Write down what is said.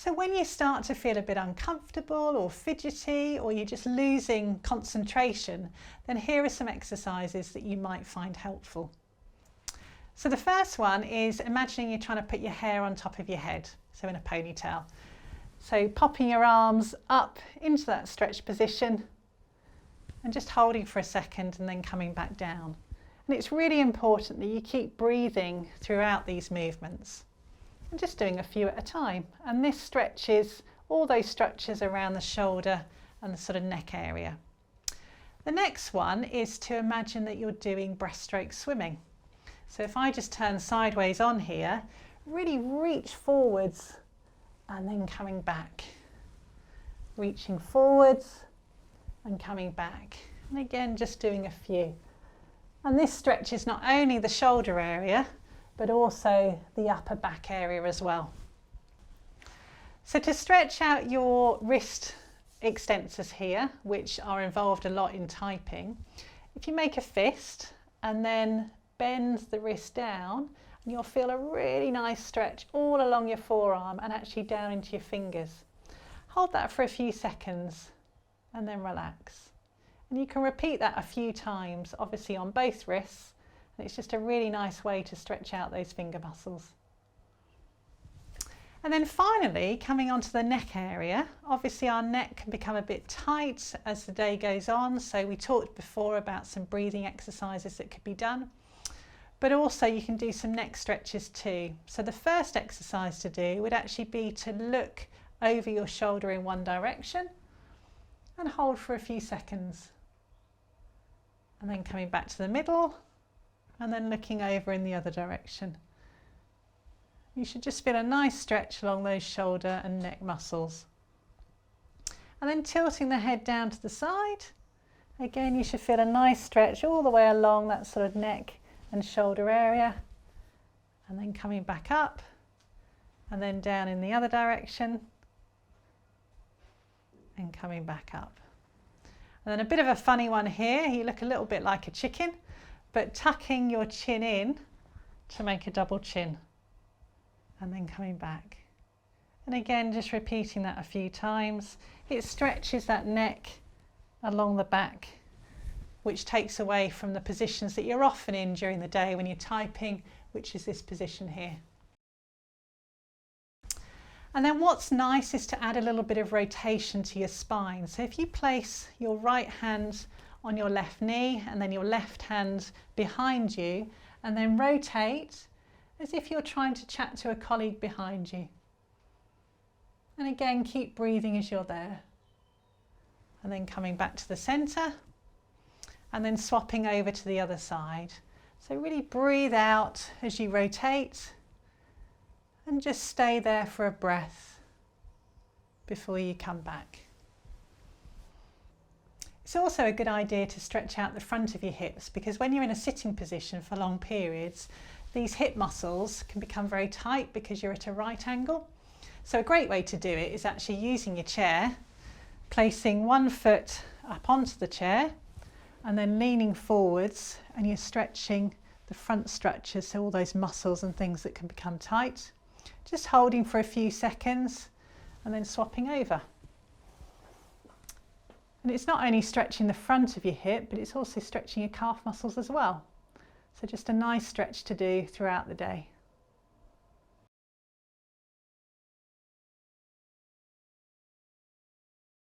So when you start to feel a bit uncomfortable or fidgety, or you're just losing concentration, then here are some exercises that you might find helpful. So the first one is imagining you're trying to put your hair on top of your head, so in a ponytail. So popping your arms up into that stretched position and just holding for a second and then coming back down. And it's really important that you keep breathing throughout these movements. And just doing a few at a time. And this stretches all those structures around the shoulder and the sort of neck area. The next one is to imagine that you're doing breaststroke swimming. So if I just turn sideways on here, really reach forwards and then coming back. Reaching forwards and coming back. And again, just doing a few. And this stretches not only the shoulder area, but also the upper back area as well. So to stretch out your wrist extensors here, which are involved a lot in typing, if you make a fist and then bend the wrist down, you'll feel a really nice stretch all along your forearm and actually down into your fingers. Hold that for a few seconds and then relax. And you can repeat that a few times, obviously on both wrists, and it's just a really nice way to stretch out those finger muscles. And then finally, coming onto the neck area, obviously our neck can become a bit tight as the day goes on, so we talked before about some breathing exercises that could be done. But also you can do some neck stretches too. So the first exercise to do would actually be to look over your shoulder in one direction and hold for a few seconds. And then coming back to the middle and then looking over in the other direction. You should just feel a nice stretch along those shoulder and neck muscles. And then tilting the head down to the side. Again, you should feel a nice stretch all the way along that sort of neck and shoulder area. And then coming back up and then down in the other direction and coming back up. And then a bit of a funny one here, you look a little bit like a chicken, but tucking your chin in to make a double chin and then coming back. And again, just repeating that a few times. It stretches that neck along the back, which takes away from the positions that you're often in during the day when you're typing, which is this position here. And then what's nice is to add a little bit of rotation to your spine. So if you place your right hand on your left knee and then your left hand behind you, and then rotate as if you're trying to chat to a colleague behind you. And again, keep breathing as you're there. And then coming back to the center and then swapping over to the other side. So really breathe out as you rotate. And just stay there for a breath before you come back. It's also a good idea to stretch out the front of your hips, because when you're in a sitting position for long periods, these hip muscles can become very tight because you're at a right angle. So a great way to do it is actually using your chair, placing one foot up onto the chair and then leaning forwards, and you're stretching the front structures, so all those muscles and things that can become tight. Just holding for a few seconds and then swapping over. And it's not only stretching the front of your hip, but it's also stretching your calf muscles as well. So just a nice stretch to do throughout the day.